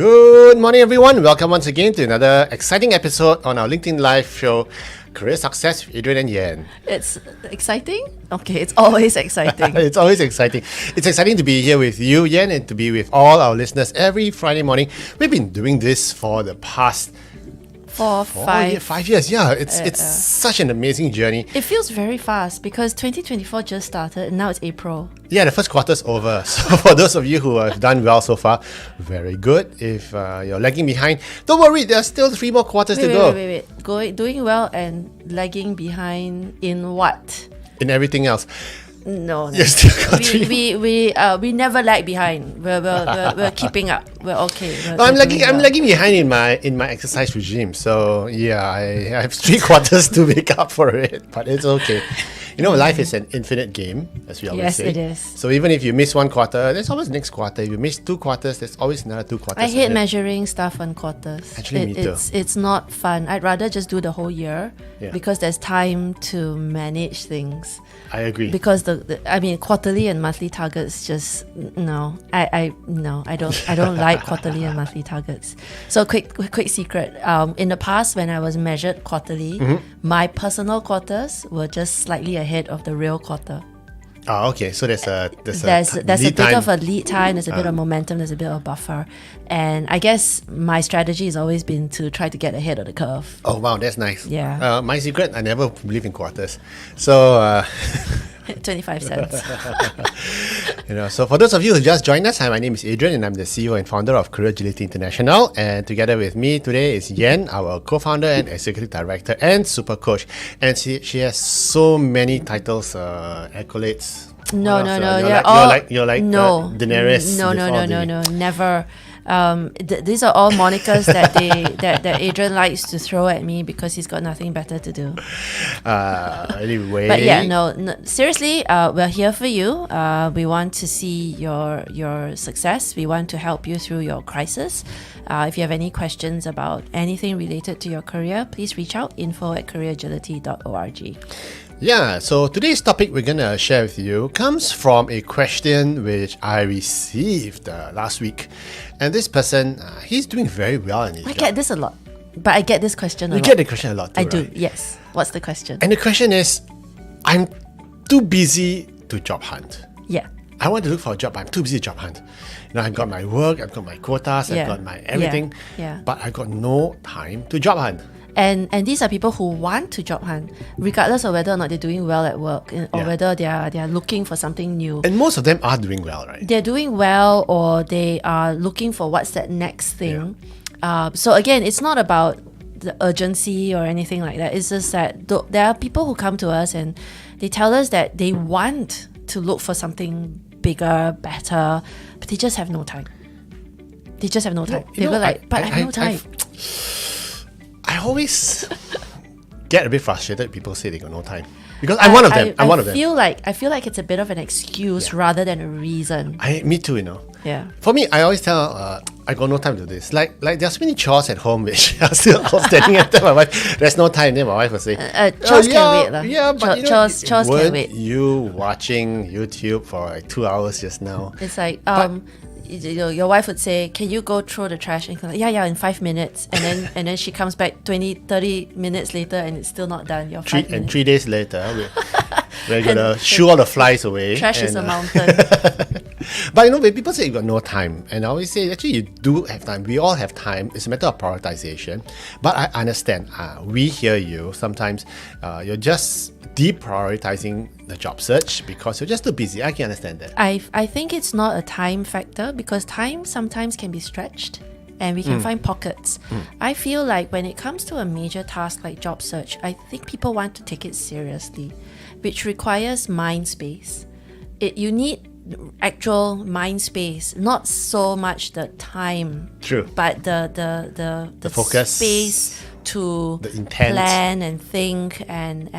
Good morning, everyone. Welcome once again to another exciting episode on our LinkedIn Live show, Career Success with Adrian Yen. It's exciting? Okay, it's always exciting. It's always exciting. It's exciting to be here with you, Yen, and to be with all our listeners every Friday morning. We've been doing this for the past 5 years. Yeah, it's such an amazing journey. It feels very fast because 2024 just started and now it's April. Yeah, the first quarter's over. So for those of you who have done well so far, very good. If you're lagging behind, don't worry, there's still 3 more quarters to go. Doing well and lagging behind in what? In everything else. No. Yes, still got 3 we never lag behind. We're keeping up. We're okay. I'm lagging behind in my exercise regime. So yeah, I have 3 quarters to make up for it, but it's okay. You know, life is an infinite game, as we always say. Yes, it is. So even if you miss 1 quarter, there's always next quarter. If you miss 2 quarters, there's always another 2 quarters. I hate ahead. measuring stuff on quarters. Actually, me too. It's not fun. I'd rather just do the whole year because there's time to manage things. I agree. Because quarterly and monthly targets just no. I don't like quarterly and monthly targets. So quick secret. In the past, when I was measured quarterly, my personal quarters were just slightly ahead of the real quarter. Oh, okay. So there's a bit of a lead time, there's a bit of momentum, there's a bit of buffer. And I guess my strategy has always been to try to get ahead of the curve. Oh, wow, that's nice. Yeah. My secret, I never believe in quarters. So 25 cents. So for those of you who just joined us, hi, my name is Adrian and I'm the CEO and founder of Career Agility International. And together with me today is Yen, our co-founder and executive director and super coach. And she has so many titles, accolades. No. You're like Daenerys. No, never. These are all monikers that Adrian likes to throw at me because he's got nothing better to do. Anyway. But yeah, no, seriously, we're here for you. We want to see your success. We want to help you through your crisis. If you have any questions about anything related to your career, please reach out, info@careeragility.org. Yeah, so today's topic we're going to share with you comes from a question which I received last week. And this person, he's doing very well in his job. I get this a lot, but I get this question a lot. You get the question a lot too, I do, right? yes. What's the question? And the question is, I'm too busy to job hunt. Yeah. I want to look for a job, but I'm too busy to job hunt. I've got my work, I've got my quotas, I've got my everything, but I've got no time to job hunt. And these are people who want to job hunt, regardless of whether or not they're doing well at work or whether they are looking for something new. And most of them are doing well, right? They're doing well, or they are looking for what's that next thing. So again, it's not about the urgency or anything like that. It's just that there are people who come to us and they tell us that they want to look for something bigger, better, but they just have no time. They just have no time. They go like, but I have no time. I always get a bit frustrated. People say they got no time because I'm one of them. I'm one of them. I feel like it's a bit of an excuse rather than a reason. Me too. Yeah. For me, I always tell I got no time to do this. Like there's so many chores at home which are still outstanding. And tell my wife, there's no time. Then my wife will say, chores can wait. Yeah, but chores can wait. You watching YouTube for like 2 hours just now? It's like your wife would say, can you go throw the trash? And like, yeah, in 5 minutes. And then she comes back 20-30 minutes later and it's still not done. 3 days later, we're going to shoo all the flies away. Trash is a mountain. But when people say you got no time, and I always say, actually, you do have time. We all have time. It's a matter of prioritization. But I understand. We hear you. Sometimes you're just deprioritizing the job search because you're just too busy. I can understand that. I think it's not a time factor because time sometimes can be stretched and we can find pockets. I feel like when it comes to a major task like job search, I think people want to take it seriously, which requires mind space. You need actual mind space, not so much the time. True. But the focus, space to the intent, plan and think and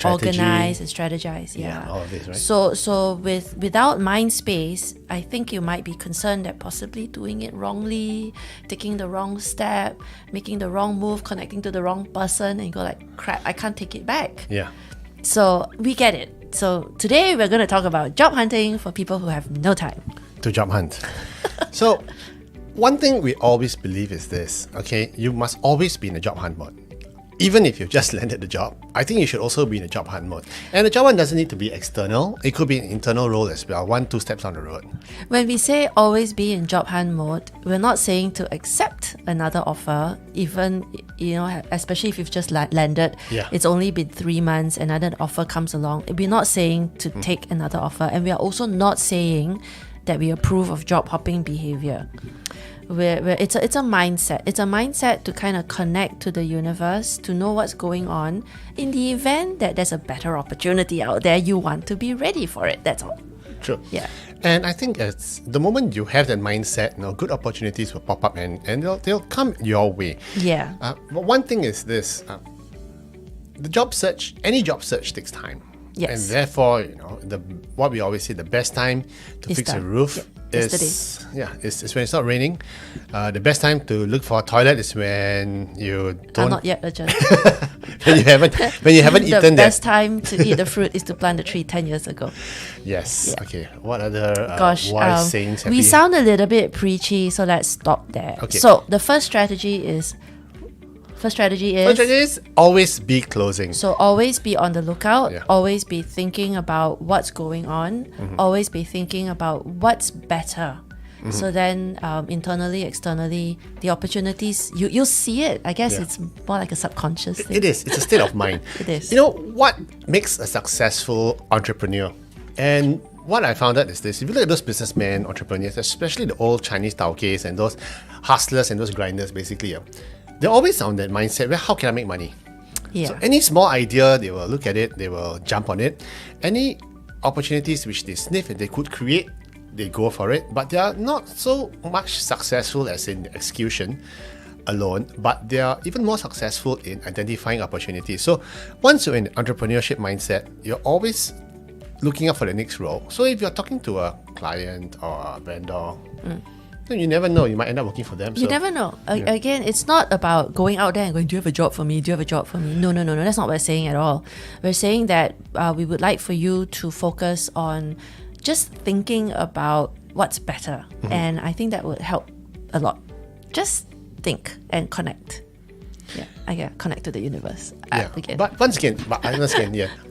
organize and strategize. Yeah, all of this, right? So without mind space, I think you might be concerned that possibly doing it wrongly, taking the wrong step, making the wrong move, connecting to the wrong person, and you go like, crap, I can't take it back. Yeah. So we get it. So today we're going to talk about job hunting for people who have no time to job hunt. So one thing we always believe is this, okay? You must always be in a job hunt mode. Even if you've just landed the job, I think you should also be in a job hunt mode. And the job hunt doesn't need to be external. It could be an internal role as well, 1-2 steps on the road. When we say always be in job hunt mode, we're not saying to accept another offer, even, especially if you've just landed. Yeah. It's only been 3 months, another offer comes along. We're not saying to take another offer, and we are also not saying that we approve of job hopping behavior. It's a mindset. It's a mindset to kind of connect to the universe, to know what's going on. In the event that there's a better opportunity out there, you want to be ready for it. That's all. True. Yeah. And I think it's the moment you have that mindset, good opportunities will pop up and they'll come your way. Yeah. But one thing is this: the job search, any job search takes time. Yes. And therefore, what we always say, the best time to fix a roof is when it's not raining. The best time to look for a toilet is when you don't. I'm not yet urgent. when you haven't eaten that. The best time to eat the fruit is to plant the tree 10 years ago. Yes. Yeah. Okay. What other Gosh, wise sayings have we sound a little bit preachy, so let's stop there. Okay. So the first strategy is always be closing. So always be on the lookout, Yeah. always be thinking about what's going on, always be thinking about what's better. So then internally, externally, the opportunities, you'll see it. I guess Yeah. it's more like a subconscious thing. It is. It's a state of mind. It is. What makes a successful entrepreneur? And what I found out is this: if you look at those businessmen, entrepreneurs, especially the old Chinese Taokees and those hustlers and those grinders, basically, they're always on that mindset where how can I make money? Yeah. So any small idea, they will look at it, they will jump on it. Any opportunities which they sniff and they could create, they go for it. But they are not so much successful as in the execution alone, but they are even more successful in identifying opportunities. So once you're in entrepreneurship mindset, you're always looking up for the next role. So if you're talking to a client or a vendor, you never know, you might end up working for them. You never know. Again, it's not about going out there and going, do you have a job for me? Do you have a job for me? No. That's not what we're saying at all. We're saying that we would like for you to focus on just thinking about what's better. And I think that would help a lot. Just think and connect. Yeah, connect to the universe. Again. But once again,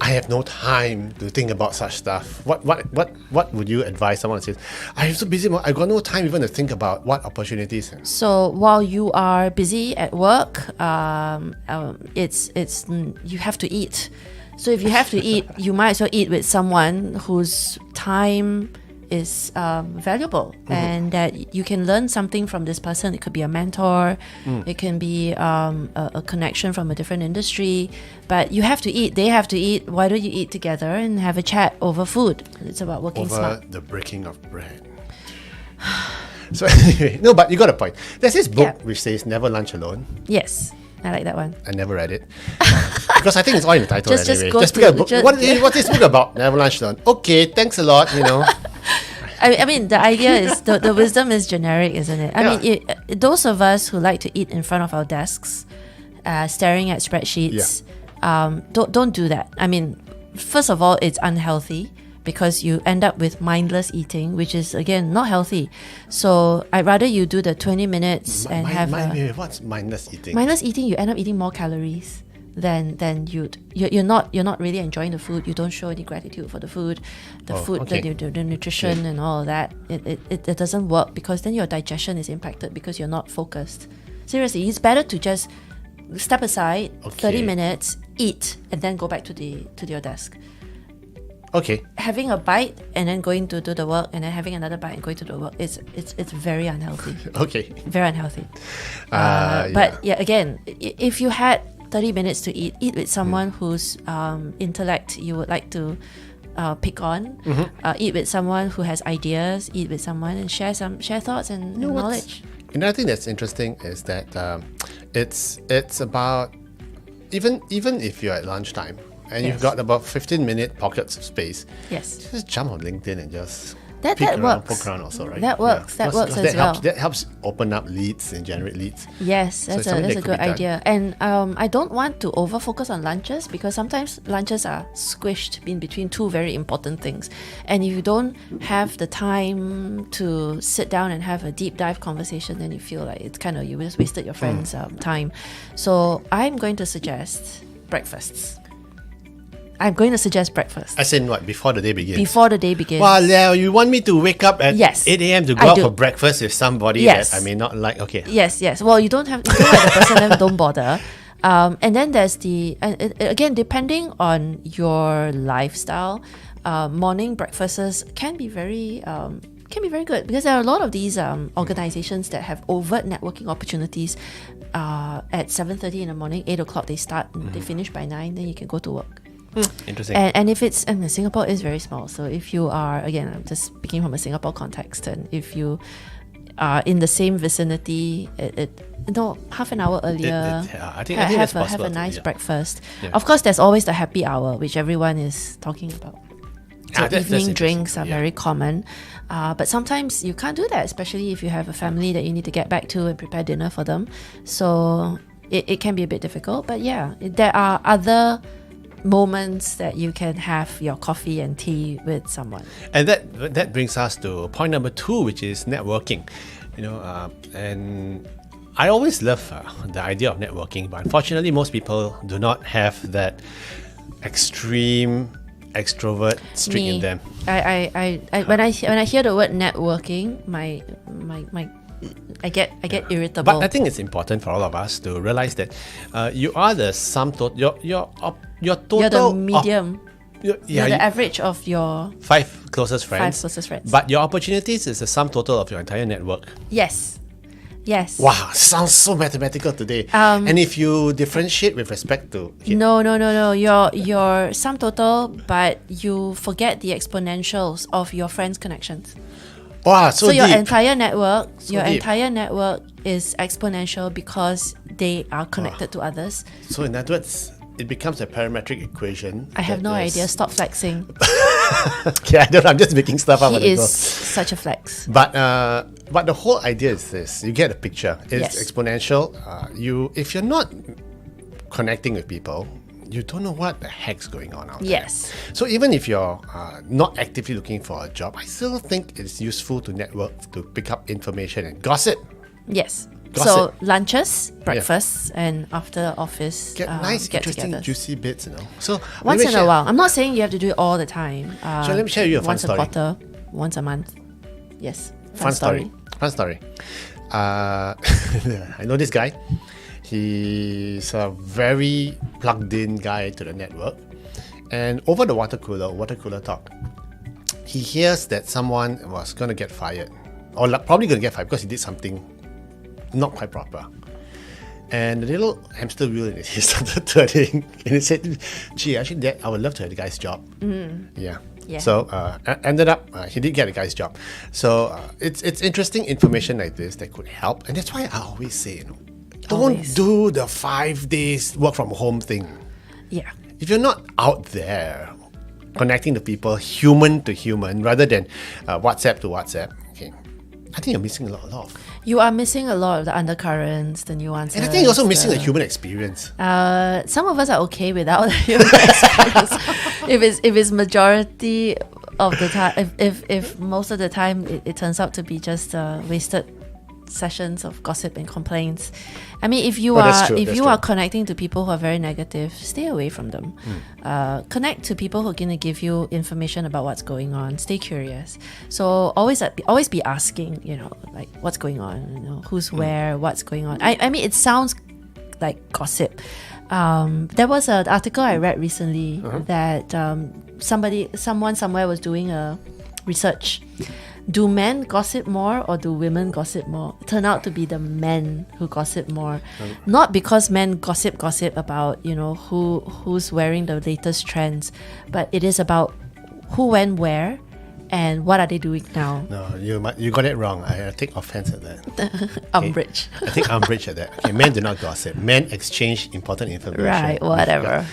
I have no time to think about such stuff. What would you advise someone who says, I'm so busy, I got no time even to think about what opportunities? So while you are busy at work, it's you have to eat. So if you have to eat, you might as well eat with someone whose time is valuable and that you can learn something from this person. It could be a mentor, it can be a connection from a different industry, but you have to eat, they have to eat. Why don't you eat together and have a chat over food? It's about working smart. Over the breaking of bread. So anyway, no, but you got a point. There's this book which says never lunch alone. Yes, I like that one. I never read it because I think it's all in the title anyway. Just pick a book. What's this book about? Never lunch alone. Okay, thanks a lot. I mean, the idea is the wisdom is generic, isn't it? I mean, those of us who like to eat in front of our desks, staring at spreadsheets, don't do that. I mean, first of all, it's unhealthy because you end up with mindless eating, which is again not healthy. So I'd rather you do the 20 minutes and have. What's mindless eating? Mindless eating, you end up eating more calories than you're not really enjoying the food. You don't show any gratitude for the food, the nutrition and all of that. It doesn't work because then your digestion is impacted because you're not focused. Seriously, it's better to just step aside 30 minutes, eat, and then go back to your desk. Okay. Having a bite and then going to do the work and then having another bite and going to do the work, it's very unhealthy. Okay. Very unhealthy. But again, if you had 30 minutes to eat with someone whose intellect you would like to pick on, eat with someone who has ideas, eat with someone and share thoughts and knowledge. Another thing that's interesting is that it's about even if you're at lunchtime and you've got about 15-minute pockets of space, yes, just jump on LinkedIn and just That peek around, works. poke around also, right? That works. That works as well. That helps open up leads and generate leads. Yes, So that's it's something a that could good be done. idea. And I don't want to over focus on lunches because sometimes lunches are squished in between two very important things. And if you don't have the time to sit down and have a deep dive conversation, then you feel like it's kind of, you just wasted your friend's time. So I'm going to suggest breakfasts. I'm going to suggest breakfast As in what? Before the day begins? before the day begins. Well, yeah, you want me to wake up at Yes, 8 a.m. to I go out do. for breakfast with somebody Yes. that I may not like? Okay. Yes. Well, you don't have if you don't like the person, then don't bother. And then there's again, depending on your lifestyle, morning breakfasts can be very good because there are a lot of these organizations that have overt networking opportunities. At 7:30 in the morning, 8 o'clock they start, they finish by 9. Then you can go to work. Interesting. And if it's, and Singapore is very small, so if you are, again, I'm just speaking from a Singapore context, and if you are in the same vicinity, half an hour earlier, I think that's have possible a to nice do, yeah. breakfast. Yeah. Of course, there's always the happy hour, which everyone is talking about. So That's evening interesting, drinks are yeah. very common, but sometimes you can't do that, especially if you have a family that you need to get back to and prepare dinner for them. So it can be a bit difficult, but yeah, there are other moments that you can have your coffee and tea with someone. And that brings us to point number 2, which is networking. And I always love the idea of networking, but unfortunately, most people do not have that extreme extrovert streak in them. When I hear the word networking, I get irritable. But I think it's important for all of us to realize that you are the sum total. Your total. You're the medium. You're the average of your 5 closest friends. 5 closest friends. But your opportunities is the sum total of your entire network. Yes. Wow, sounds so mathematical today. And if you differentiate with respect to No. Your sum total, but you forget the exponentials of your friends' connections. wow, So deep. your entire network, So deep. is exponential because they are connected to others. So in other words, it becomes a parametric equation. I have no idea. Stop flexing. Okay, I don't know. I'm just making stuff up. He is such a flex. But the whole idea is this: you get a picture. It's Yes. exponential. If you're not connecting with people, you don't know what the heck's going on out there. Yes. So even if you're not actively looking for a job, I still think it's useful to network, to pick up information and gossip. Yes. Gossip. So lunches, breakfasts, and after office Get nice, interesting, get-togethers. juicy bits, So Once let me in a while. I'm not saying you have to do it all the time. So let me share you a fun once story. a quarter, once a month. Yes. Fun story. I know this guy. He's a very plugged in guy to the network. And over the water cooler talk, he hears that someone was going to get fired. Or probably going to get fired because he did something not quite proper. And the little hamster wheel in his head started turning. And he said, gee, actually, I would love to have the guy's job. Yeah. So ended up, he did get a guy's job. So it's interesting information like this that could help. And that's why I always say, don't do the 5 days work from home thing. Yeah. If you're not out there connecting to people human to human rather than WhatsApp to WhatsApp, okay, I think you're missing a lot. You are missing a lot of the undercurrents, the nuances. And I think you're also missing the human experience. Some of us are okay without the human experience. if it's majority of the time, if most of the time it turns out to be just wasted sessions of gossip and complaints. I mean, if you are connecting to people who are very negative, stay away from them. Connect to people who are going to give you information about what's going on. Stay curious. So always be asking, like what's going on, who's where, what's going on. I mean, it sounds like gossip. There was an article I read recently that someone somewhere was doing a research. Do men gossip more or do women gossip more? It turned out to be the men who gossip more. Not because men gossip about, who's wearing the latest trends, but it is about who went where and what are they doing now. No, you got it wrong. I take offense at that. Umbrage. I take umbrage at that. Okay, men do not gossip. Men exchange important information. Right, whatever.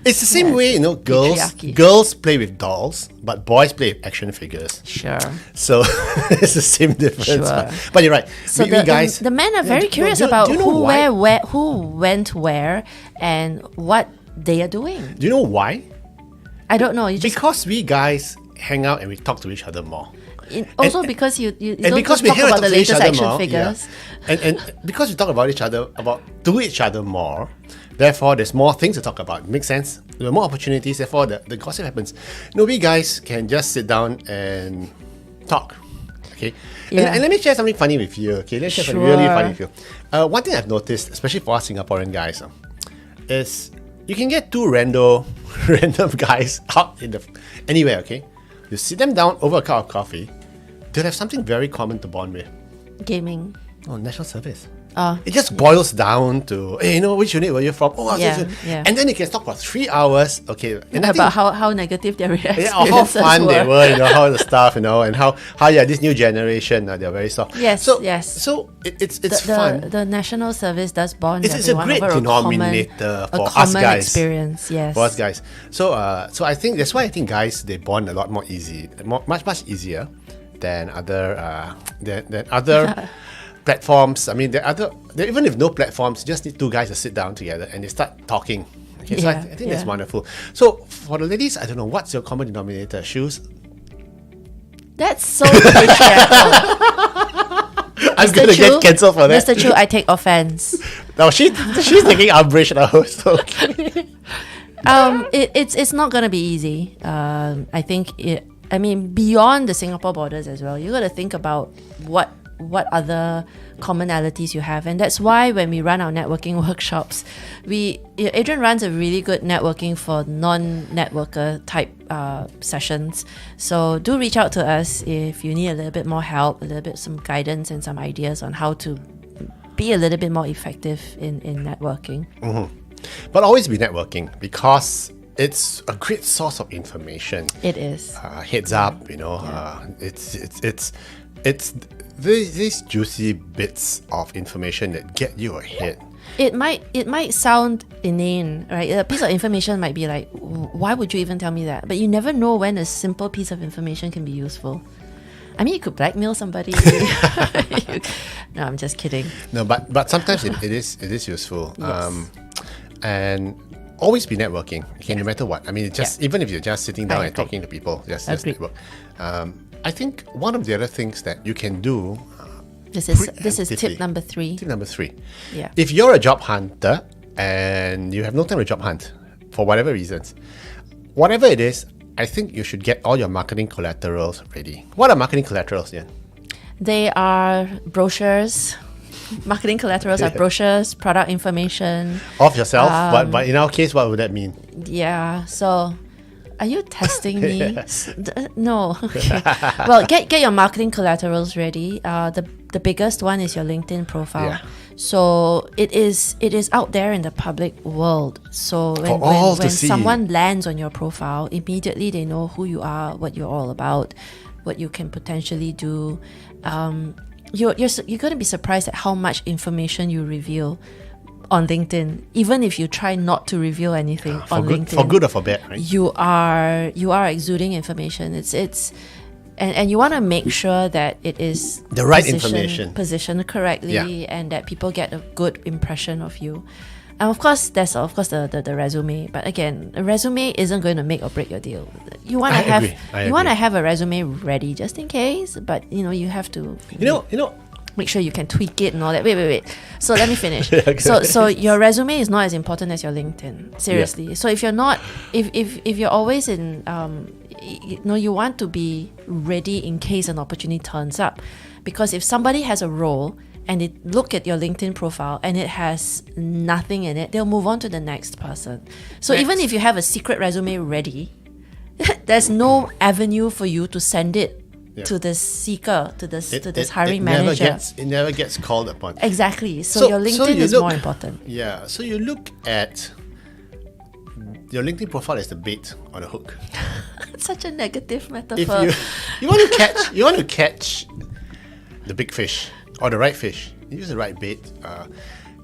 It's the same Yes. way, Patriarchy. girls play with dolls, but boys play with action figures. Sure. So it's the same difference. Sure. But you're right. So we guys, the men are very curious do about you know who why? who went where and what they are doing. Do you know why? I don't know. You just Because we guys hang out and we talk to each other more. also because you And don't because just we talk hang out about the to each latest other action more, figures. and because we talk about each other, to each other more, therefore there's more things to talk about. Makes sense? There are more opportunities, therefore the gossip happens. We guys can just sit down and talk. Okay? Yeah. And let me share something funny with you. Okay, let's share something Sure. really funny with you. One thing I've noticed, especially for us Singaporean guys, is you can get two random guys out anywhere, okay? You sit them down over a cup of coffee, they'll have something very common to bond with. Gaming. Oh, national service. Oh. It just boils down to, hey, which unit were you from? Oh, I was Yeah, this unit. yeah. And then you can talk for 3 hours, okay? And I think- About how negative their reactions yeah, how fun they were, how the stuff, and how this new generation, they're very soft. Yes, so, yes. So it's fun. The national service does bond It's a everyone great over denominator a for us common guys. experience. Yes. For us guys. So I think that's why I think guys, they bond a lot more much easier than other platforms. I mean, even if no platforms, you just need two guys to sit down together and they start talking. Okay, so I think that's wonderful. So for the ladies, I don't know, what's your common denominator? Shoes? That's so patriarchal. I'm going to get cancelled for that. Mr. Chu, I take offense. No, she's taking umbrage now. So. It's not gonna be easy. I think beyond the Singapore borders as well, you got to think about what other commonalities you have, and that's why when we run our networking workshops, Adrian runs a really good networking for non-networker type sessions. So do reach out to us if you need a little bit more help, a little bit some guidance and some ideas on how to be a little bit more effective in networking. Mm-hmm. But always be networking because it's a great source of information. It is. Heads up, it's these juicy bits of information that get you ahead. It might sound inane, right? A piece of information might be like, why would you even tell me that? But you never know when a simple piece of information can be useful. I mean, you could blackmail somebody. No, I'm just kidding. No, but sometimes it is useful. Yes. And always be networking. Okay, no matter what. I mean, even if you're just sitting down I and agree. talking to people, just Agreed. network. I think one of the other things that you can do. This is preemptively. tip number 3. Tip number 3. Yeah. If you're a job hunter and you have no time to job hunt for whatever reasons, whatever it is, I think you should get all your marketing collaterals ready. What are marketing collaterals, Yen? They are brochures. Marketing collaterals are brochures, product information. Of yourself, but in our case, what would that mean? Yeah. So, are you testing me? No. Okay. Well, get your marketing collaterals ready. The biggest one is your LinkedIn profile. Yeah. So it is out there in the public world. So when see. someone lands on your profile, immediately they know who you are, what you're all about, what you can potentially do. You're going to be surprised at how much information you reveal on LinkedIn, even if you try not to reveal anything on LinkedIn. For good or for bad, right? You are exuding information. And you want to make sure that it is The right information. positioned correctly, and that people get a good impression of you. And of course, there's the resume. But again, a resume isn't going to make or break your deal. You want to have a resume ready just in case. But you have to. Make sure you can tweak it and all that. Wait. So let me finish. Okay. So your resume is not as important as your LinkedIn. Seriously. Yeah. So if you're not, if you're always in, you want to be ready in case an opportunity turns up, because if somebody has a role and they look at your LinkedIn profile and it has nothing in it, they'll move on to the next person. So even if you have a secret resume ready, there's no avenue for you to send it. Yeah. To this seeker, to this hiring manager. It never gets called upon. Exactly. So your LinkedIn is more important. Yeah. So you look at your LinkedIn profile as the bait or the hook. It's such a negative metaphor. If you want to catch the big fish or the right fish, you use the right bait.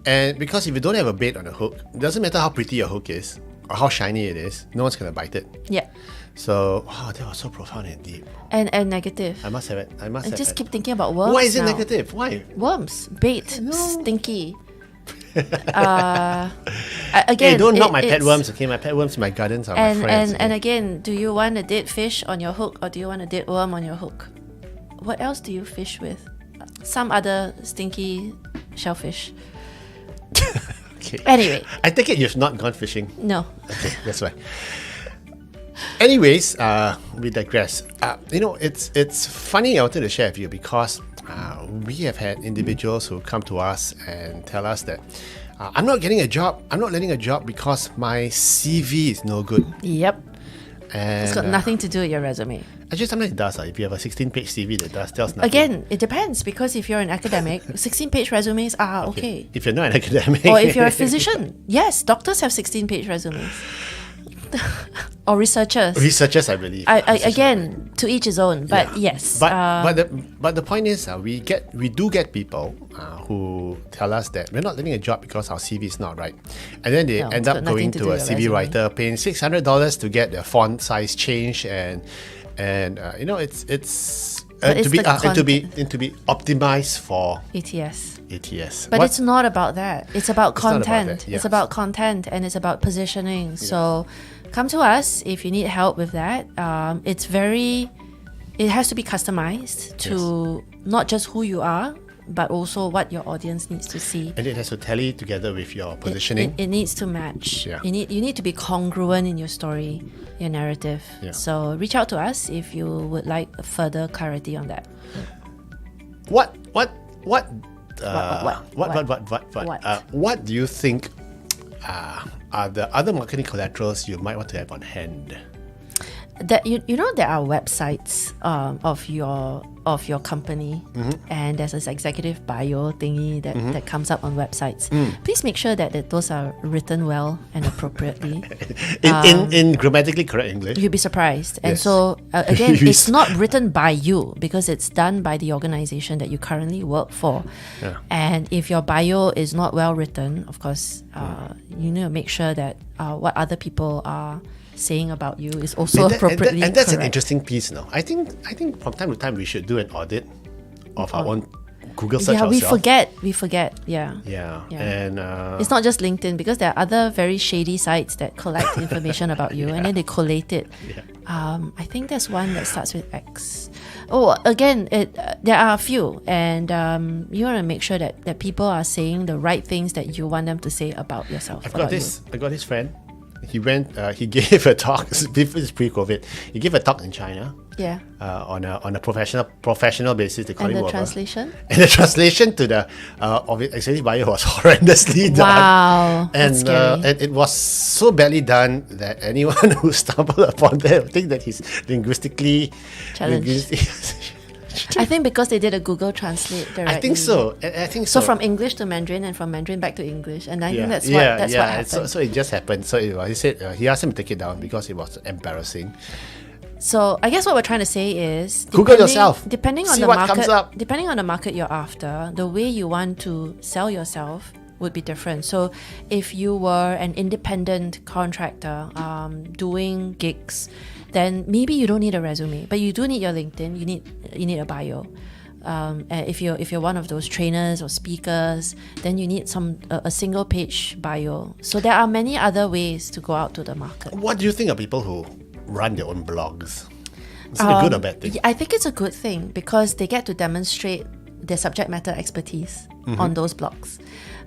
And because if you don't have a bait on the hook, it doesn't matter how pretty your hook is how shiny it is, no one's gonna bite it. Yeah. So, wow, that was so profound and deep. And negative. I must have it. I must I have just it. keep thinking about worms. Why is it now. negative? Why? Worms, bait, No. stinky. Hey, Again, don't knock my pet it's- worms, okay? My pet worms in my gardens are my And friends. and again, do you want a dead fish on your hook, or do you want a dead worm on your hook? What else do you fish with? Some other stinky shellfish. Okay. Anyway, I take it you've not gone fishing. no. Okay, that's why. Anyways, we digress. It's funny I wanted to share with you because we have had individuals who come to us and tell us that I'm not getting a job. I'm not landing a job because my CV is no good. Yep. And It's got nothing to do with your resume. actually, sometimes it does. If you have a 16-page CV that tells nothing. Again, it depends, because if you're an academic, 16-page resumes are okay. If you're not an academic, Or if you're a physician, yes, doctors have 16-page resumes. Or researchers. researchers, I believe. Again, to each his own. But Yeah. yes. But the point is, we do get people who tell us that we're not getting a job because our CV is not right, and then they No, end it's up got going nothing to to do a with CV your resume. writer, paying $600 to get the font size changed, and it's But it's to be the to be optimized for ATS. ATS. But it's not about that. It's about It's not about content. that, It's yeah. about content, and it's about positioning. So come to us if you need help with that. It has to be customized to not just who you are, but also what your audience needs to see. And it has to tally together with your positioning. It needs to match. Yeah. You need to be congruent in your story, your narrative. Yeah. So reach out to us if you would like further clarity on that. What What? what do you think are the other marketing collaterals you might want to have on hand? That there are websites of your company, and there's this executive bio thingy that comes up on websites. Please make sure that those are written well and appropriately. In grammatically correct English. You'll be surprised. And Yes. so again, You it's not written by you, because it's done by the organization that you currently work for. Yeah. And if your bio is not well written, of course, you need to make sure that what other people are saying about you is also appropriately and that's an correct. interesting piece. No, I think from time to time we should do an audit of our own Google search Yeah, we ourselves. forget. Yeah. Yeah, Yeah. and It's not just LinkedIn, because there are other very shady sites that collect information about you, and then they collate it. Yeah. I think there's one that starts with X. Oh, again, there are a few, and you want to make sure that people are saying the right things that you want them to say about yourself. I got this friend. He went. He gave a talk. This is pre-COVID. He gave a talk in China. Yeah. On a professional basis. They call And him the over. translation? And the translation to the of it actually bio was horrendously done. Wow, And that's scary. and it was so badly done that anyone who stumbled upon that would think that he's linguistically Challenged. I think because they did a Google Translate directly. I think so. I think So so. from English to Mandarin, and from Mandarin back to English, and I think that's yeah, what happened. So it just happened. So he said he asked him to take it down because it was embarrassing. So I guess what we're trying to say is Google yourself. Depending on See the what market, comes up. depending on the market you're after, the way you want to sell yourself would be different. So if you were an independent contractor doing gigs, then maybe you don't need a resume, but you do need your LinkedIn. You need a bio. And if you're one of those trainers or speakers, then you need a single page bio. So there are many other ways to go out to the market. What do you think of people who run their own blogs? Is it a good or bad thing? I think it's a good thing, because they get to demonstrate their subject matter expertise on those blogs.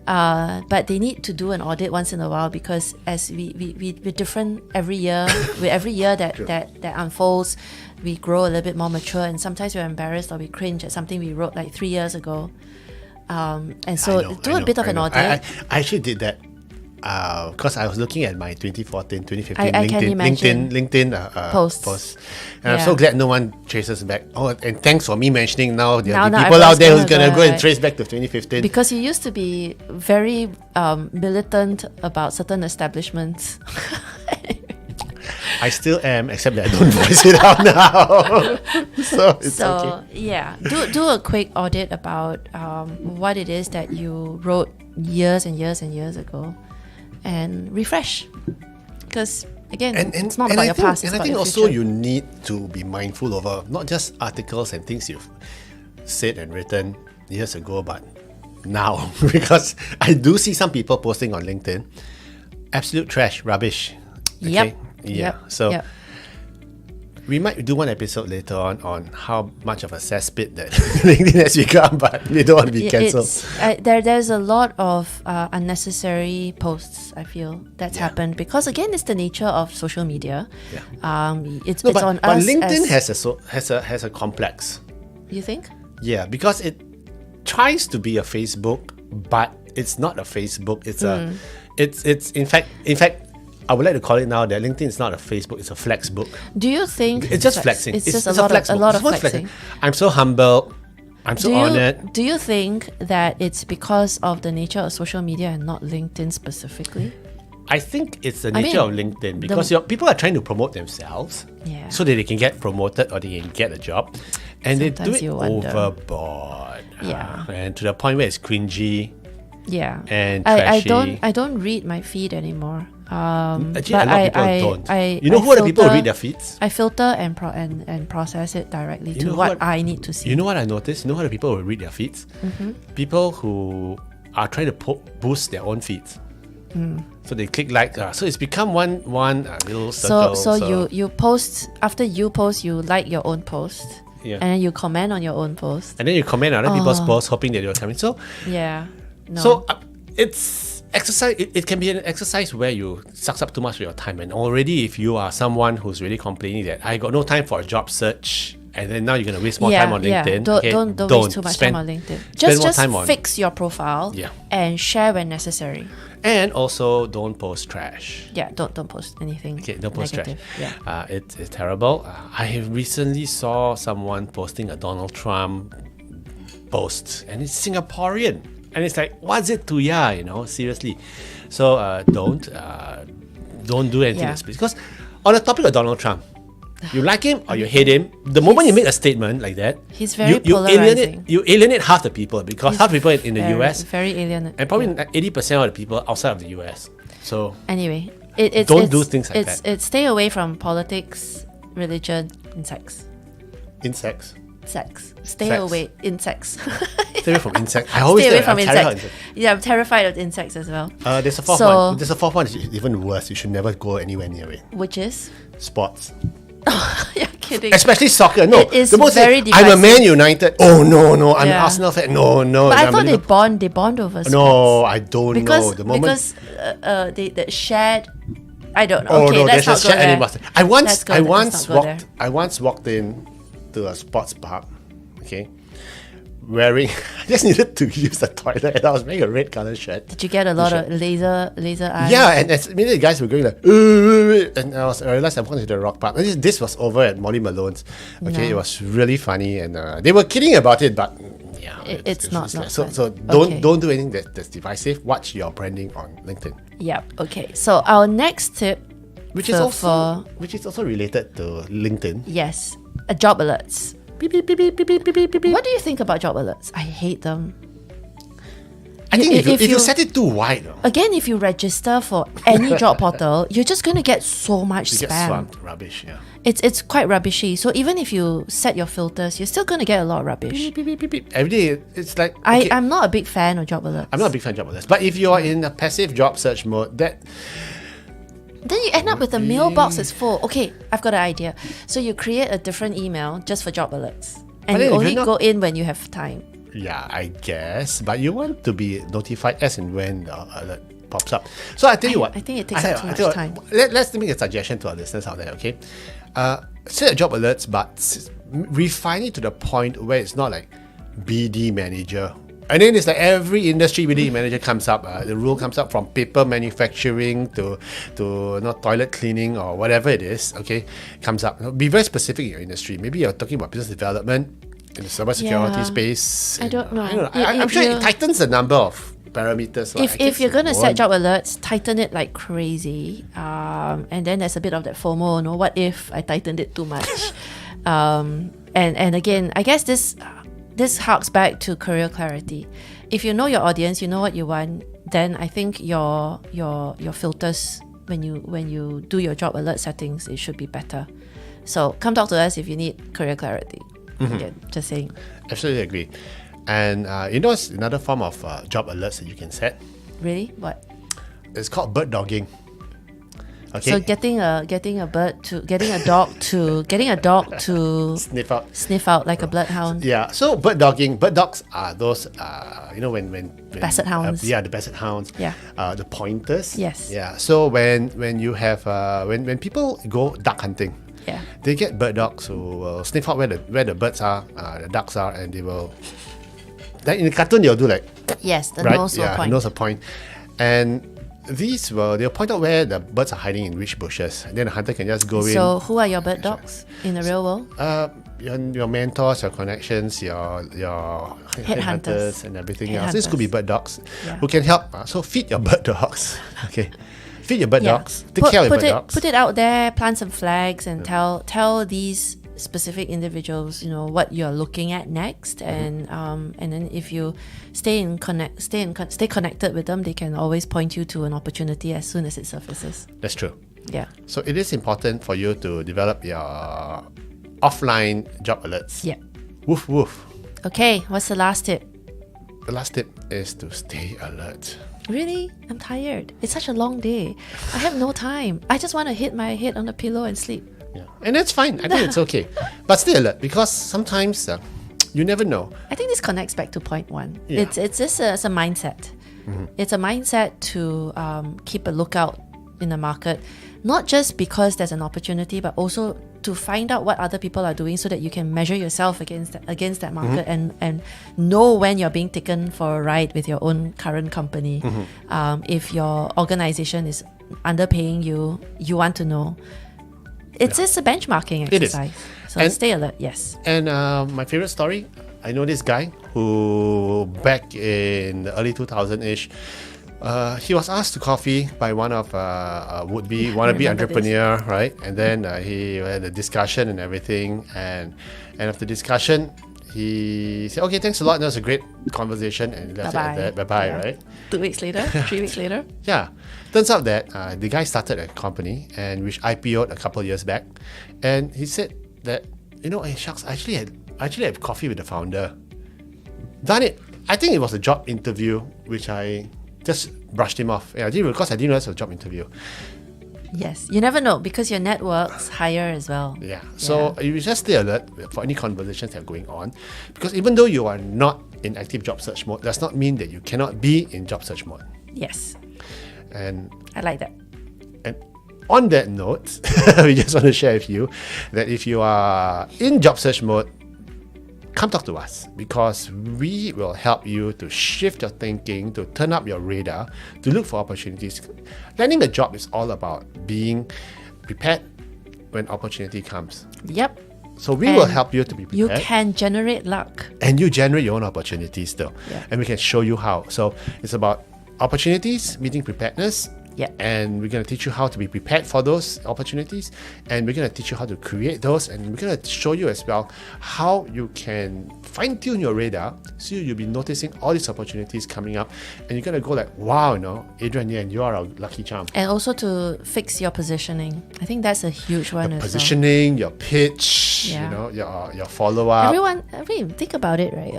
But they need to do an audit once in a while, because as we're different every year. With every year that unfolds, we grow a little bit more mature, and sometimes we're embarrassed or we cringe at something we wrote like 3 years ago. And so do a bit of an audit. I actually did that because I was looking at my 2014, 2015 I can imagine. LinkedIn Posts. And I'm Yeah. so glad no one traces back. Oh, and thanks for me mentioning now there Now are people everyone's out there who's gonna gonna go, go and right? trace back to 2015. Because you used to be very militant about certain establishments. I still am, except that I don't voice it out now. So it's okay. Yeah, do a quick audit about what it is that you wrote years and years and years ago, and refresh. because again, it's not about your past. And It's I about think your also future. you need to be mindful of not just articles and things you've said and written years ago, but now. Because I do see some people posting on LinkedIn, absolute trash, rubbish. Yep. Yeah. Yep. So Yep. we might do one episode later on how much of a cesspit that LinkedIn has become, but we don't want to be cancelled. There's a lot of unnecessary posts, I feel, that's happened because again, it's the nature of social media. Yeah. It's but on us. LinkedIn as, has a complex. You think? Yeah, because it tries to be a Facebook, but it's not a Facebook. It's in fact I would like to call it now that LinkedIn is not a Facebook, it's a flex book. Do you think It's just flexing. It's just it's a lot flex of book. It's flexing. I'm so humble. I'm so honored. Do you think that it's because of the nature of social media and not LinkedIn specifically? I think it's the nature of LinkedIn because people are trying to promote themselves Yeah. so that they can get promoted or they can get a job. And Sometimes they do it you wonder. overboard. Yeah. And to the point where it's cringy. Yeah. And I trashy. don't read my feed anymore. Actually, but a lot of people don't. You know I who are the people who filter- read their feeds? I filter and process it directly You to know what what- I need to see. You know what I noticed? You know how the people who read their feeds? People who are trying to boost their own feeds. So they click like, so it's become one little circle. So you post, after you post, you like your own post. Yeah. And then you comment on your own post. And then you comment on other people's posts hoping that they'll come in. So, Yeah. No. so it's exercise. It can be an exercise where you sucks up too much of your time. And already if you are someone who's really complaining that I got no time for a job search, and then now you're going to waste more time on LinkedIn. Don't waste too much time on LinkedIn. Just more time fix your profile Yeah. and share when necessary. And also don't post trash. Yeah, don't post anything. Okay, don't post trash. negative. Yeah. It's terrible. I recently saw someone posting a Donald Trump post, and it's Singaporean, and it's like, what's it to ya? Seriously. So don't do anything Yeah. that's because on the topic of Donald Trump, you like him or you hate him. The moment you make a statement like that, He's very you polarizing. alienate half the people because half the people in the US Very alien. and probably 80% of the people outside of the US. So Anyway, it's Don't do things like it's, that. It's stay away from politics, religion, and sex. insects. Sex. Stay Sex. away. Insects. Stay away from insects. I always Stay say away from I'm terrified of insects. Yeah, I'm terrified of insects as well. There's a fourth So- one. There's a fourth one. It's even worse. You should never go anywhere near it. Which is? Sports, You're kidding. especially soccer. No, It is the most very I'm a divisive. Man United. Oh no, I'm an Yeah. Arsenal fan. No. But I I'm thought a they bond over sports. No, I don't because know. The moment. because they shared. I don't know. Oh Okay, no, let's there's not a go shared there. animosity. I once Let's not go there. walked in to a sports park. Okay. Wearing, I just needed to use the toilet, and I was wearing a red color shirt. Did you get a lot of laser eyes? Yeah, and as immediately the guys were going like, and I realized I walked into the rock park. And this was over at Molly Malone's. Okay, No. it was really funny, and they were kidding about it, but yeah, It's not so fun. so Okay. don't do anything that's divisive. Watch your branding on LinkedIn, Yep. Okay. So our next tip, which So is also related to LinkedIn. yes, job alerts. Beep, beep, beep, beep, beep, beep, beep, beep, beep. What do you think about job alerts? I hate them. I think if you you- set it too wide, Again, if you register for any job portal, you're just going to get so much you get spam. swamped. Rubbish. Yeah. It's quite rubbishy. So even if you set your filters, you're still going to get a lot of rubbish. Beep, beep, beep, beep, beep. Every day, it's like okay, I'm not a big fan of job alerts. I'm not a big fan of job alerts, but if you are in a passive job search mode, Then you end up with a mailbox that's full. Okay, I've got an idea. So you create a different email just for job alerts. And then you if only you're not- go in when you have time. yeah, I guess. But you want to be notified as and when the alert pops up. So I tell you what. I think it takes up too much tell you time. what, let's make a suggestion to our listeners out there, okay? Set job alerts, but refine it to the point where it's not like BD manager. And then it's like every industry BD manager comes up. The rule comes up from paper manufacturing to toilet cleaning or whatever it is. Okay, comes up. Be very specific in your industry. Maybe you're talking about business development in the cybersecurity Yeah. space. I don't know. I'm sure it tightens the number of parameters. So I If guess you're it going to set won't. job alerts, tighten it like crazy. And then there's a bit of that FOMO. No, what if I tightened it too much? And again, I guess this harks back to career clarity. If you know your audience, you know what you want, then I think your filters when you do your job alert settings, it should be better. So come talk to us if you need career clarity. Again, just saying. Absolutely agree. And it's another form of job alerts that you can set. Really? What? It's called bird dogging. Okay. So getting a dog to sniff out like a bloodhound. Yeah. So bird dogs are those when Basset hounds. The basset hounds. Yeah. The pointers. Yes. Yeah. So when you have when people go duck hunting, Yeah. they get bird dogs who will sniff out where the birds are, the ducks are, and they will. Like in the cartoon, they'll do like. Yes, the right? nose will point. Nose will point, and they'll point out where the birds are hiding in which bushes. And then the hunter can just go in. So who are your bird dogs in the real world? Your mentors, your connections, your headhunters and everything else. This could be bird dogs who can help. So feed your bird dogs. Okay. Feed your bird dogs. Take care of your bird dogs. Put it out there, plant some flags and tell these specific individuals, what you're looking at next, and then if you stay connected with them, they can always point you to an opportunity as soon as it surfaces. That's true. Yeah. So it is important for you to develop your offline job alerts. Yeah. Woof woof. Okay, what's the last tip? The last tip is to stay alert. Really? I'm tired. It's such a long day. I have no time. I just want to hit my head on the pillow and sleep. Yeah. And that's fine. I think it's okay. But stay alert, because sometimes you never know. I think this connects back to point one. Yeah. It's just a mindset. It's a mindset to keep a lookout in the market, not just because there's an opportunity, but also to find out what other people are doing so that you can measure yourself against that market and know when you're being taken for a ride with your own current company. If your organization is underpaying you, you want to know. It's just a benchmarking exercise. So stay alert, yes. And my favorite story, I know this guy who back in the early 2000-ish, he was asked to coffee by one of would-be wannabe entrepreneur, right? And then he had a discussion and everything, and after discussion, he said, "Okay, thanks a lot. That was a great conversation," and left it at that. Bye-bye, right? 2 weeks later, 3 weeks later. Yeah. Turns out that the guy started a company and which IPO'd a couple of years back, and he said that, hey, shucks, I actually had coffee with the founder. Done it. I think it was a job interview, which I just brushed him off. Yeah, I didn't know it was a job interview. Yes, you never know, because your network's higher as well. Yeah. So you just stay alert for any conversations that are going on, because even though you are not in active job search mode, does not mean that you cannot be in job search mode. Yes. And I like that. And on that note, we just want to share with you that if you are in job search mode, come talk to us, because we will help you to shift your thinking, to turn up your radar, to look for opportunities. Landing a job is all about being prepared when opportunity comes. Yep. So we will help you to be prepared. You can generate luck. And you generate your own opportunities though. Yeah. And we can show you how. So it's about opportunities meeting preparedness. Yeah. And we're going to teach you how to be prepared for those opportunities, and we're going to teach you how to create those, and we're going to show you as well how you can fine-tune your radar so you'll be noticing all these opportunities coming up, and you're going to go like, wow, Adrian Yen, you are a lucky charm. And also to fix your positioning. I think that's a huge one as positioning, your pitch, your follow-up. Everyone, think about it, right?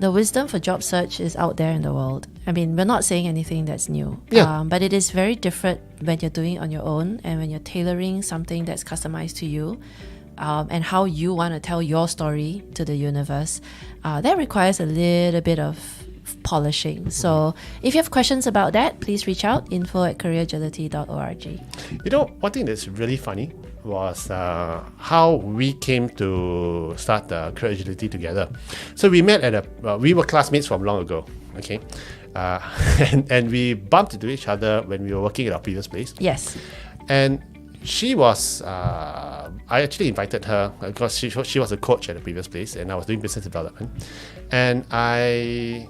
The wisdom for job search is out there in the world. I mean, we're not saying anything that's new, but it is very different when you're doing it on your own and when you're tailoring something that's customized to you, and how you want to tell your story to the universe. That requires a little bit of polishing. So if you have questions about that, please reach out, info@careeragility.org. One thing that's really funny was how we came to start Career Agility together. So we met we were classmates from long ago, okay? And we bumped into each other when we were working at our previous place. Yes. And she was, I actually invited her because she was a coach at the previous place, and I was doing business development. And I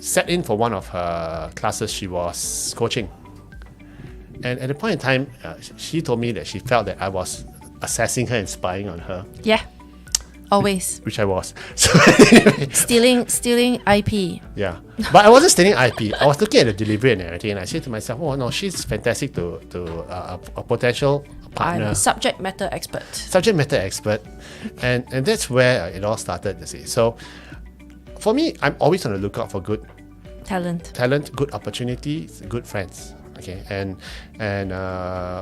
sat in for one of her classes she was coaching. And at the point in time, she told me that she felt that I was assessing her and spying on her. Yeah. Always. which I was. So anyway, Stealing IP. yeah. But I wasn't stealing IP. I was looking at the delivery and everything, and I said to myself, oh no, she's fantastic to a potential partner. I'm a subject matter expert. Subject matter expert. And that's where it all started, you see. So for me, I'm always on the lookout for good Talent. good opportunities, good friends. Okay. And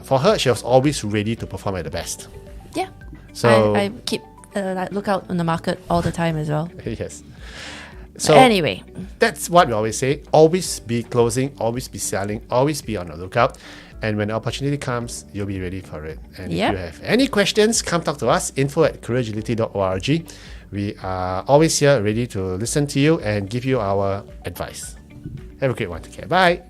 for her, she was always ready to perform at the best. Yeah. So I keep look out on the market all the time as well. yes. So Anyway, that's what we always say. Always be closing, always be selling, always be on the lookout. And when the opportunity comes, you'll be ready for it. And Yep. if you have any questions, come talk to us, info@careeragility.org. We are always here ready to listen to you and give you our advice. Have a great one. Take care. Bye.